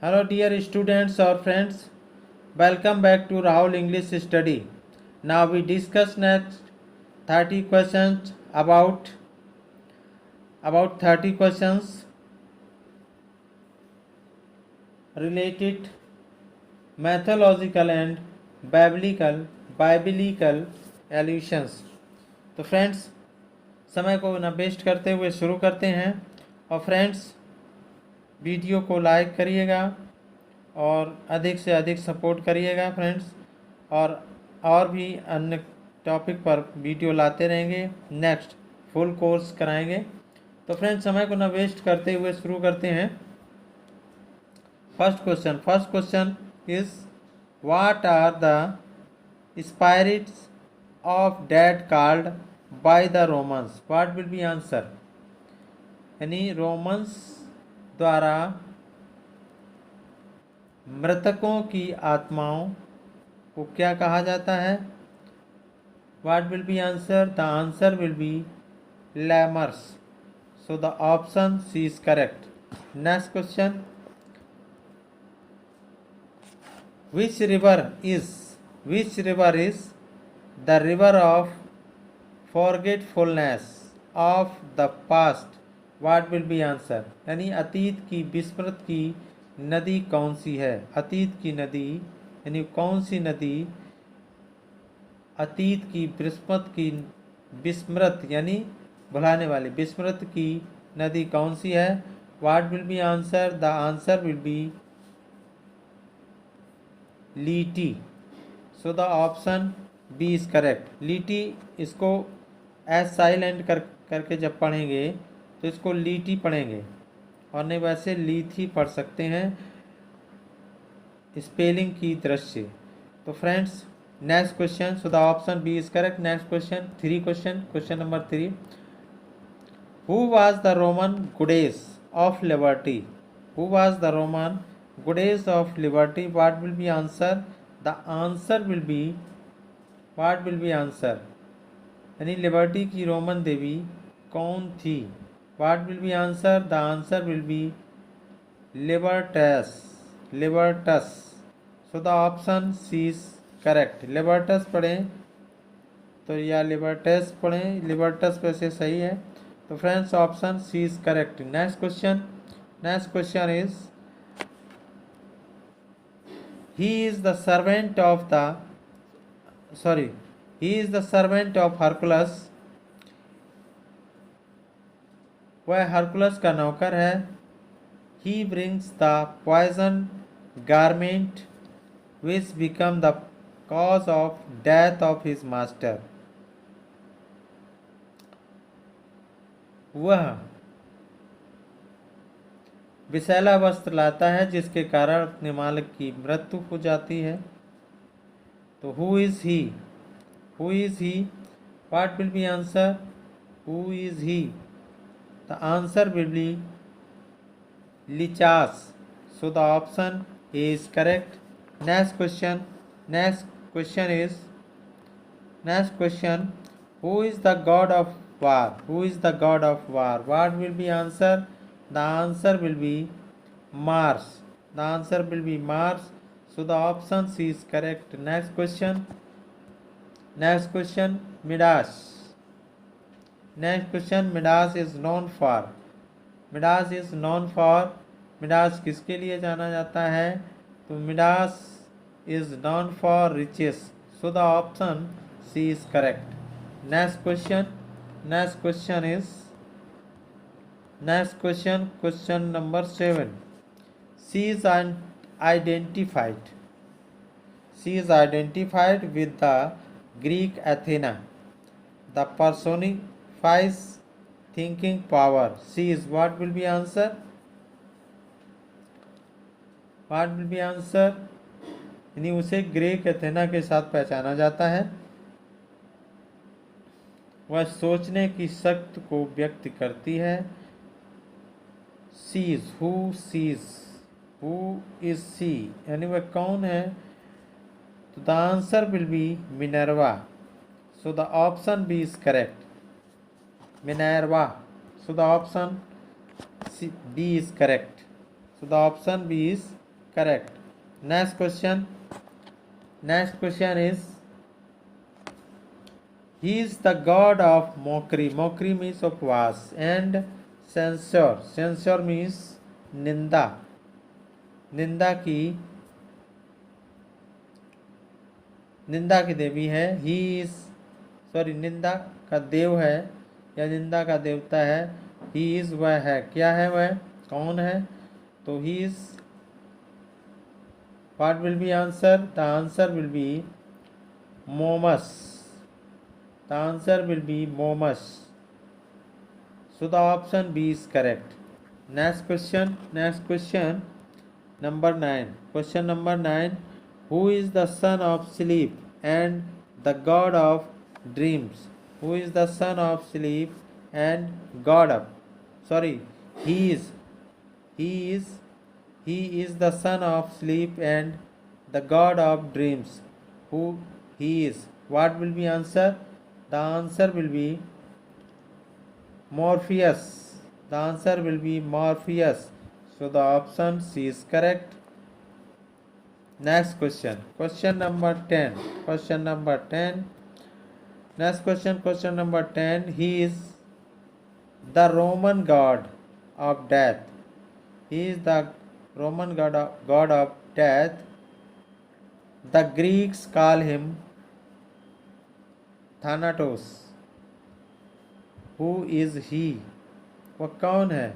Hello dear students or friends, welcome back to Rahul English Study. Now we discuss next 30 questions about 30 questions related mythological and biblical allusions. तो friends समय को न waste करते हुए शुरू करते हैं। और फ्रेंड्स वीडियो को लाइक करिएगा और अधिक से अधिक सपोर्ट करिएगा फ्रेंड्स। और भी अन्य टॉपिक पर वीडियो लाते रहेंगे, नेक्स्ट फुल कोर्स कराएंगे। तो फ्रेंड्स समय को न वेस्ट करते हुए शुरू करते हैं। First question is what are the spirits of dead called by the Romans? What will be answer? यानी रोमन्स द्वारा मृतकों की आत्माओं को क्या कहा जाता है? What will be answer? The answer will be lemures. So the option C is correct. Next question, which river is the river of forgetfulness of the past? What will be answer? यानी अतीत की विस्मृत की नदी कौन सी है? अतीत की नदी यानी कौन सी नदी अतीत की विस्मृत यानी भुलाने वाली विस्मृत की नदी कौन सी है? What will be answer? The answer will be Lethe. So the option B is correct. Lethe, इसको एस साइलेंट करके जब पढ़ेंगे तो इसको लीटी पढ़ेंगे और नहीं वैसे लीथी पढ़ सकते हैं स्पेलिंग की दृष्टि से। तो friends next question, so the option B is correct. Next question, question number 3, who was the Roman goddess of liberty? Who was the Roman goddess of liberty? What will be answer? The answer will be, what will be answer? यानी liberty की Roman देवी कौन थी? What will be answer? The answer will be लिबर्टस। So the option C is correct। लिबर्टस पढ़ें तो या लिबर्टस पढ़ें, लिबर्टस वैसे सही है। तो friends option C is correct. Next question is he is the servant of Hercules। वह हरकुलस का नौकर है। he brings the poison garment which become the cause of death of his master। वह विषैला वस्त्र लाता है जिसके कारण अपने मालिक की मृत्यु हो जाती है। तो who is he? What will be answer? Who is he? The answer will be Lichas. So the option A is correct. Next question, who is the god of war? What will be answer? The answer will be Mars। So the option C is correct। Next question, Midas। Midas is known for Midas किसके लिए जाना जाता है? तो Midas is known for riches। So the option C is correct। Next question number 7, she is identified with the Greek Athena, the personifies thinking power। She is, what will be answer? यानी उसे Greek Athena के साथ पहचाना जाता है। वह सोचने की शक्ति को व्यक्त करती है। Sees, who is she? यानी वह कौन है? तो the answer will be Minerva. So the option B is correct. Minerva. So the option B is correct. So the option B is correct. Next question. Next question is, he is the god of mockery. Mockery means उपवास. And censure. Censure means निंदा. निंदा की देवी है. He is sorry निंदा का देव है या निंदा का देवता है. ही इज वह है. क्या है वह? कौन है? तो he is. What will be answer? The answer will B momos. The answer will be Momus. So the option B is correct. Next question. Number 9. Question number 9. Who is the son of sleep and the god of dreams? Who is the son of sleep and god of? Sorry. He is the son of sleep and the god of dreams. Who he is? What will be answer? The answer will be Morpheus. The answer will be Morpheus. So the option C is correct. Next question. Question number 10. Next question number 10. He is the Roman god of death. He is the Roman god of death. The Greeks call him Thanatos. Who is he? वह कौन है?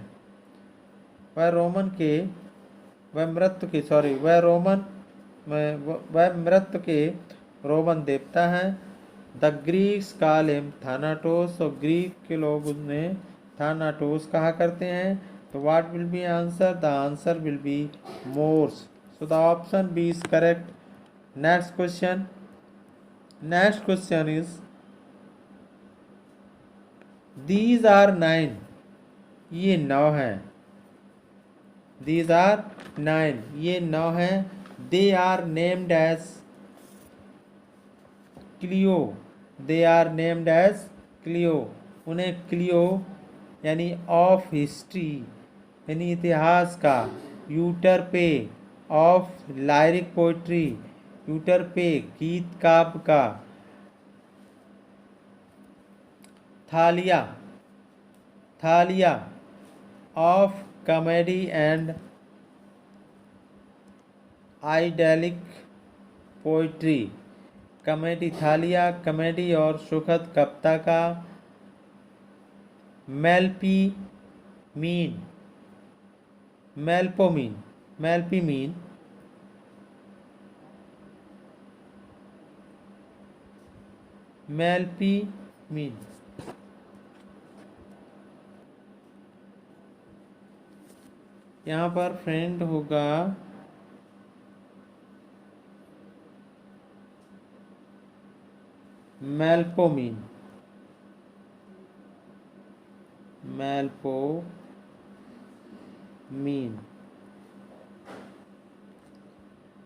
वह मृत्यु के Roman देवता है. The Greeks call him Thanatos. और Greek के लोग उन्हें थानाटोस कहा करते हैं. तो what will be answer? The answer will be Mors. So the option B is correct. Next question is, These are 9. ये 9 हैं. These are 9. ये 9 हैं. They are named as Clio. उन्हें क्लियो यानी ऑफ हिस्ट्री यानी इतिहास का, यूटरपे ऑफ लायरिक पोइट्री, यूटरपे गीत काव्य का, Thalia of comedy and idyllic poetry. Comedy Thalia, comedy और सुखद कविता का. मेल्पोमीन यहाँ पर फ्रेंड होगा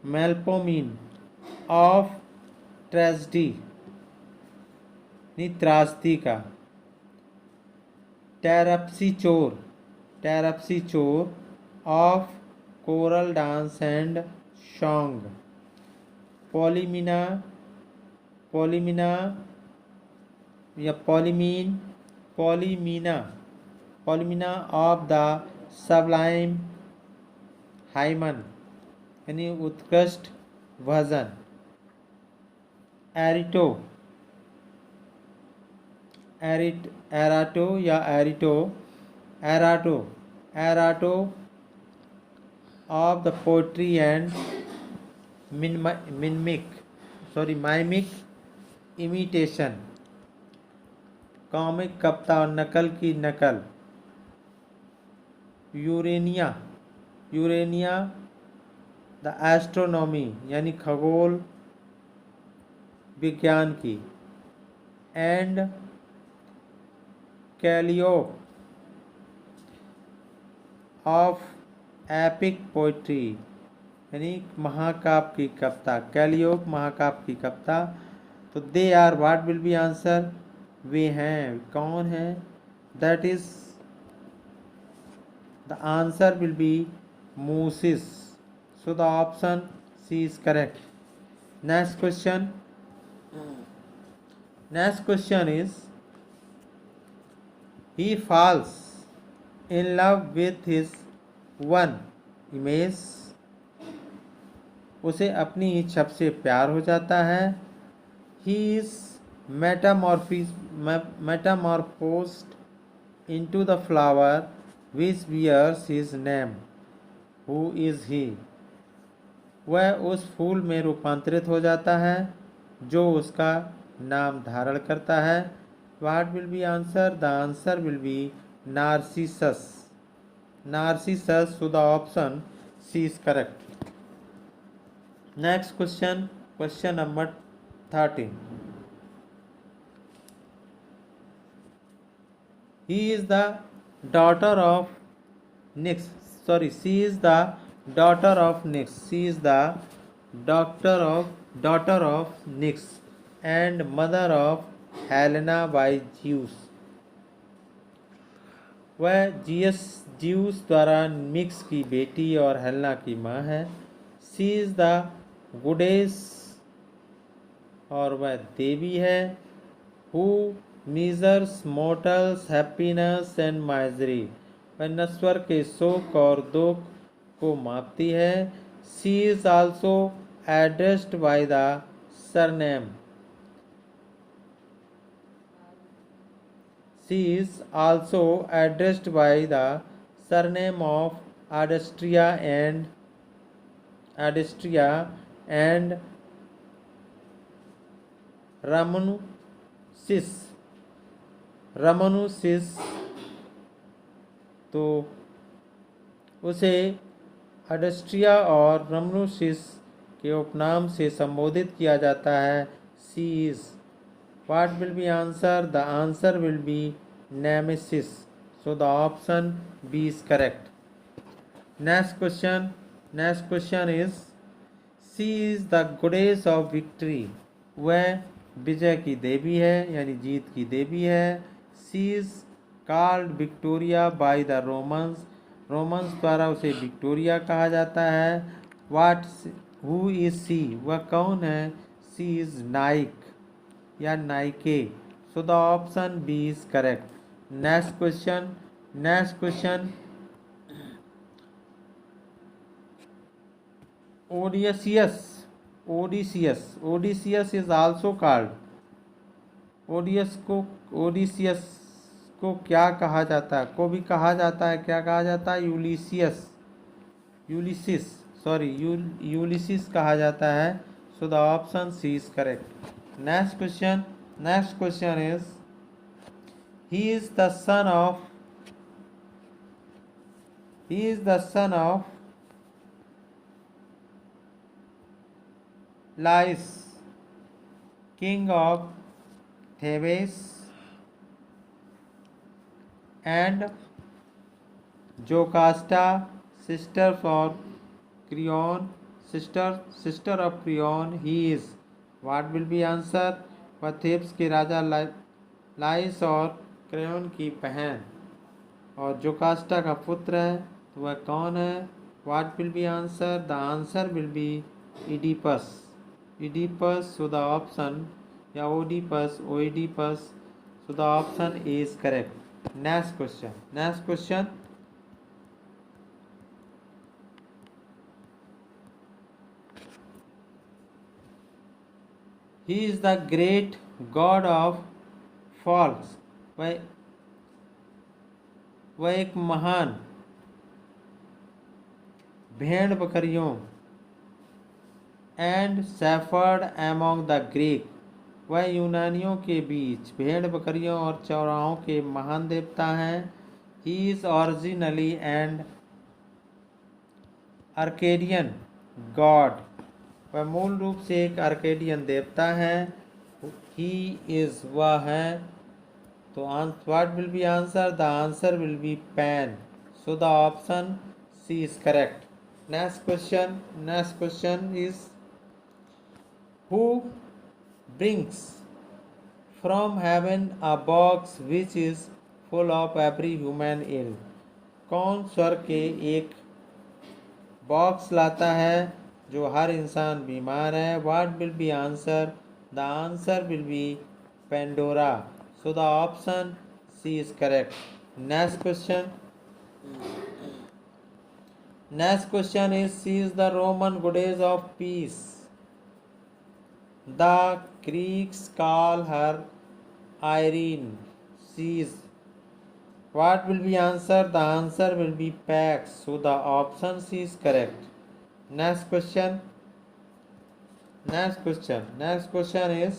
मेल्पोमीन. ऑफ ट्रेजेडी त्रासदी का. Terpsichore of choral dance and song. Polyhymnia या Polyhymnia of the sublime hymn यानी उत्कृष्ट भजन. Erato of the poetry and mimic imitation. Comic कविता और नकल की नकल. यूरेनिया द एस्ट्रोनॉमी यानी खगोल विज्ञान की. And Calliope of epic poetry यानी महाकाव्य की कविता. कैलियोप महाकाव्य की कविता. तो they are. What will be answer? वे हैं. कौन है? That is the answer will be Muses. So the option C is correct. Next question. Next question is, he falls in love with his one image. उसे अपनी ही छप से प्यार हो जाता है. He is metamorphosed into the flower which bears his name. Who is he? वह उस फूल में रूपांतरित हो जाता है जो उसका नाम धारण करता है. What will be answer? The answer will be Narcissus. Narcissus, so the option C is correct. Next question, question number 13. He is the daughter of Nyx. Sorry, she is the daughter of Nyx. She is the daughter of Nyx and mother of Helena by Zeus. वह juice द्वारा निक्स की बेटी और Helena की माँ है. She is the गुडेस, और वह देवी है. Who measures mortals happiness and misery. वह नश्वर के शोक और दुख को मापती है. She is also addressed by the surname. She is also addressed by the surname of Adstria and Ramanusis. तो उसे अडस्ट्रिया और रमनुसिस के उपनाम से संबोधित किया जाता है. सी is. What will be answer? The answer will be Nemesis. So the option B is correct. Next question is, she is the goddess of victory. वह विजय की देवी है, यानी जीत की देवी है. She is called Victoria by the Romans. Romans द्वारा उसे Victoria कहा जाता है. Who is she? वह कौन है? She is Nike या Nike. So the option B is correct. Next question. Odysseus is also called. Odysseus को क्या कहा जाता है? को भी कहा जाता है. क्या कहा जाता है? यूलिसिस कहा जाता है. So the option C is correct. Next question is, he is the son of Lais, king of Thebes, and Jocasta, sister of Creon. He is. What will be answer? वह थेब्स के राजा लाइस और क्रेयोन की बहन और जोकास्टा का पुत्र है. तो वह कौन है? What will be answer? The answer will be Oedipus. So the option, या Oedipus. So the option A is correct. Next question. He is the great god of falls. वह एक महान भेड़ बकरियों and shepherd among the Greek. वह यूनानियों के बीच भेड़ बकरियों और चौराहों के महान देवता हैं. He is originally and Arcadian God. वह मूल रूप से एक आर्केडियन देवता है. ही इज, वह है. तो what will be answer? The answer will be Pan. So the option C is correct. Next question is, who brings from heaven a box which is full of every human ill. कौन स्वर्ग के एक box लाता है जो हर इंसान बीमार है. What will be answer? The answer will be Pandora. So the option C is correct. Next question. Next question is, she is the Roman goddess of peace. The Greeks call her Irene. She is. What will be answer? The answer will be Pax. So the option C is correct. Next question. Next question is,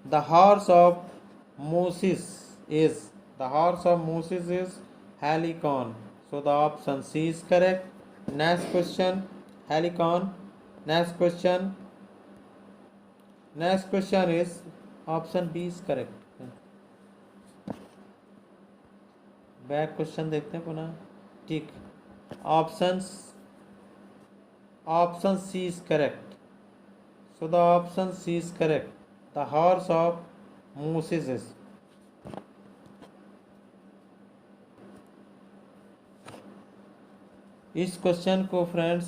the horse of Moses is. The horse of Moses is Helicon. So the option C is correct. Next question. Helicon. Next question. Next question is option B is correct. Back question देखते हैं पुनः. ठीक. Option C is correct. So the option C is correct. The horse of Moses is. इस question को friends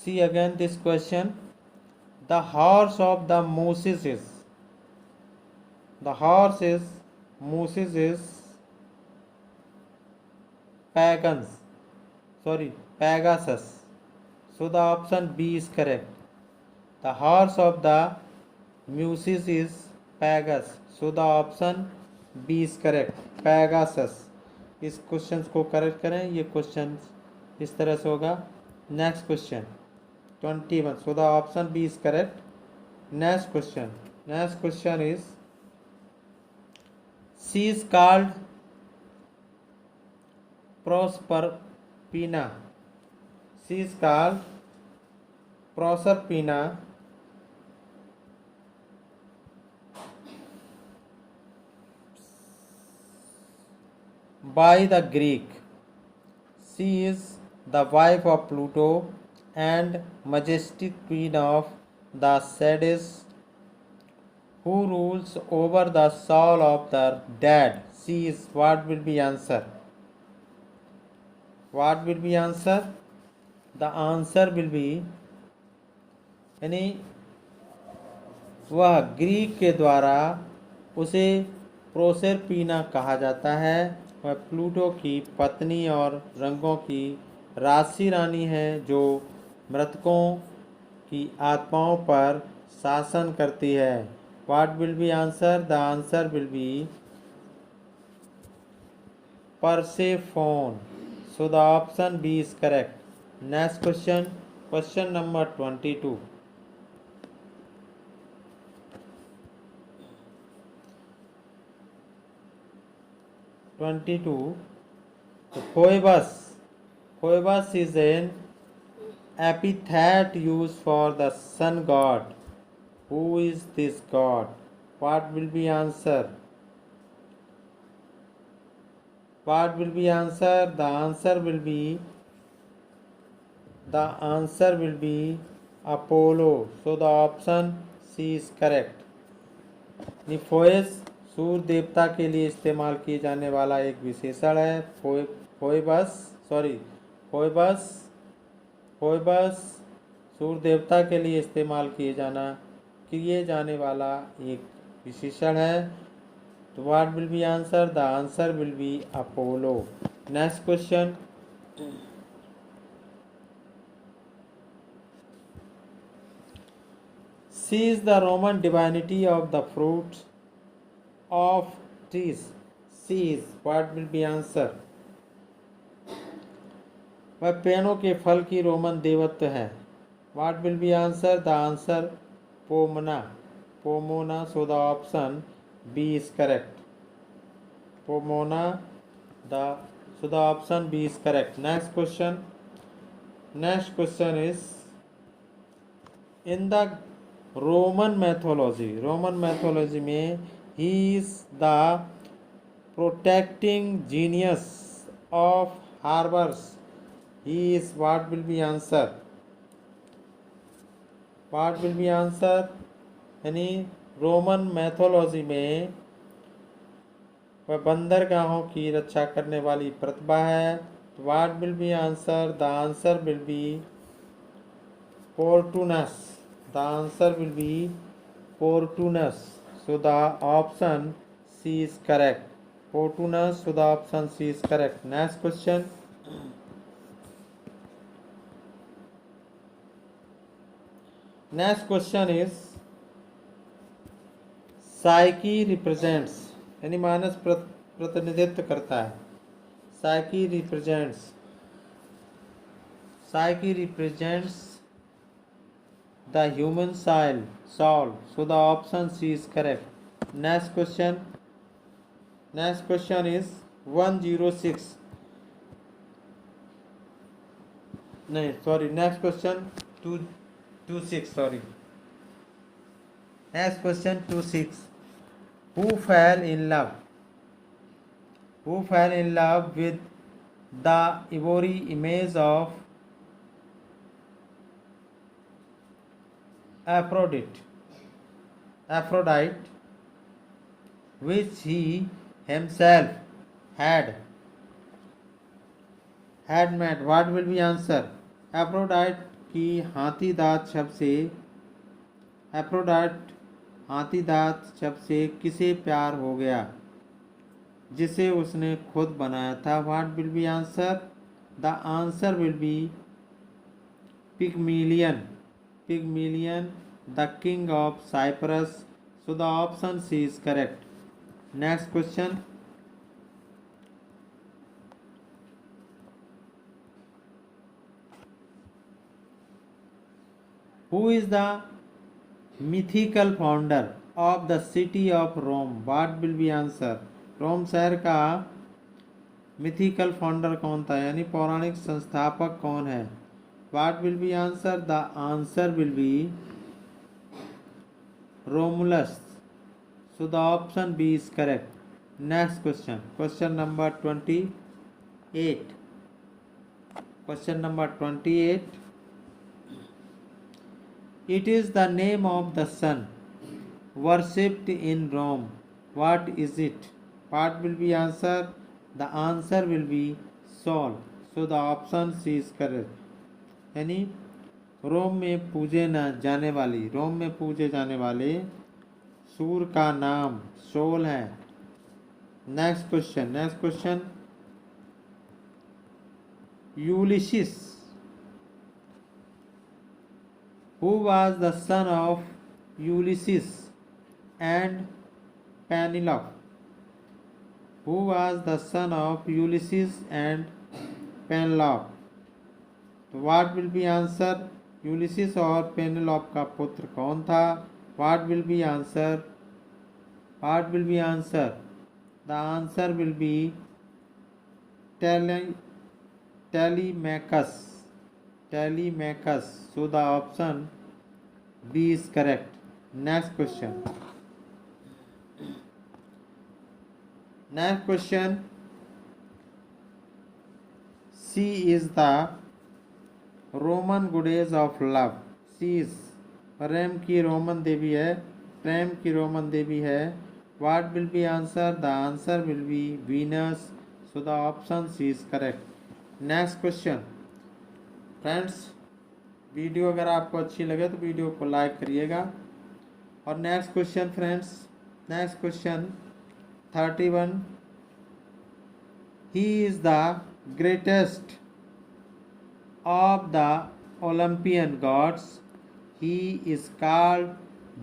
see again this question. The horse of the Moses is. The horse is Moses is Pagans. Sorry, Pegasus. So the option B is correct. The horse of the Muses is Pegasus. So the option B is correct. Pegasus. इस question को correct करें. ये question इस तरह से होगा. Next question 21. So the option B is correct. Next question. Next question is, she is called Proserpina. She is called Proserpina by the Greek. She is the wife of Pluto and majestic queen of the Hades, who rules over the soul of the dead. She is. What will be answer? What will be answer? The answer will be, यानी वह Greek के द्वारा उसे प्रोसेरपीना कहा जाता है. वह Pluto की पत्नी और रंगों की राशि रानी है जो मृतकों की आत्माओं पर शासन करती है. What will be answer? The answer will be Persephone. So the option B is correct. Next question. Question number 22. 22. So Phoebus. Phoebus is an epithet used for the sun god. Who is this god? What will be answer? What will be answer? The answer will be Apollo. So the option C is correct. निफोएस सूर्य देवता के लिए इस्तेमाल किए जाने वाला एक विशेषण है. फोइबस सूर्य देवता के लिए इस्तेमाल किए जाने वाला एक विशेषण है. तो what will be answer? The answer will be Apollo. Next question. She is the Roman divinity of the fruits of trees. She is. What will be answer? वह पेड़ों के फल की रोमन देवत्व है. What will be answer? The answer Pomona. So the option B is correct. Pomona. So the option B is correct. Next question. Next question is, in the Roman mythology में he is the protecting genius of harbors. He is. What will be answer? What will be answer? यानी Roman mythology में वह बंदरगाहों की रक्षा करने वाली प्रतिभा है। What will be answer? The answer will B Portunus. The answer will be Portunus. So the option C is correct. Portunus. So the option C is correct. Next question. Next question is psyche represents यानी मानस प्रतिनिधित्व करता है। Psyche represents the human soul. So the option C is correct. Next question is 106. Next question 226. Next question 26. Who fell in love with the ivory image of Aphrodite, which he himself had made? What will be answer? Aphrodite की हाथी दांत शब्द से किसे प्यार हो गया जिसे उसने खुद बनाया था? What will be answer? The answer will be Pygmalion, the king of Cyprus. So the option C is correct. Next question. Who is the mythical founder of the city of Rome? What will be answer? रोम शहर का mythical founder कौन था यानी पौराणिक संस्थापक कौन है? What will be answer? The answer will be Romulus. So the option B is correct. Next question. Question number 28. It is the name of the sun worshipped in Rome. What is it? What will be answer? The answer will be Sol. So the option C is correct. यानी रोम में पूजे जाने वाले सूर्य का नाम soul है। Next question Ulysses who was the son of Ulysses and Penelope? Who was the son of Ulysses and Penelope? तो what will be answer? Ulysses और पेनेलोप का पुत्र कौन था? What will be answer? The answer will be Telemachus. So the option B is correct. Next question C is the Roman goddess of love. She is प्रेम की Roman देवी है. What will be answer? The answer will be Venus. So the option C is correct. Next question. Friends, video अगर आपको अच्छी लगे तो video को लाइक करिएगा. और next question friends, 31. He is the greatest of the Olympian gods. He is called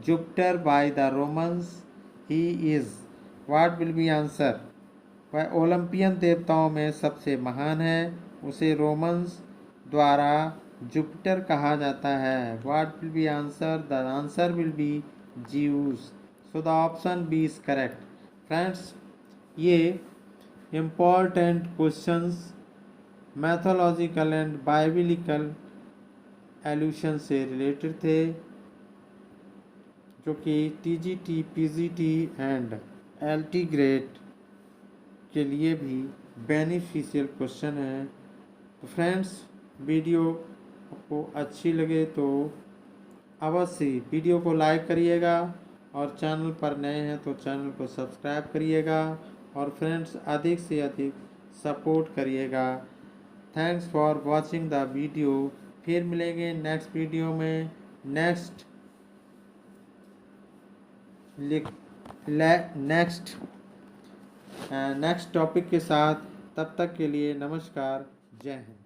Jupiter by the Romans. He is. What will be answer? वह Olympian देवताओं में सबसे महान है. उसे रोमन्स द्वारा जुपिटर कहा जाता है. What will be answer? The answer will be Zeus. So the option B is correct. Friends, ये important questions mythological and biblical allusion से रिलेटेड थे, जो कि TGT, PGT and LT grade के लिए भी बेनिफिशियल क्वेश्चन है. तो फ्रेंड्स, वीडियो आपको अच्छी लगे तो अवश्य वीडियो को लाइक करिएगा और चैनल पर नए हैं तो चैनल को सब्सक्राइब करिएगा और फ्रेंड्स अधिक से अधिक सपोर्ट करिएगा। Thanks for watching the video. फिर मिलेंगे नेक्स्ट वीडियो में नेक्स्ट नेक्स्ट टॉपिक के साथ। तब तक के लिए नमस्कार, जय हिंद।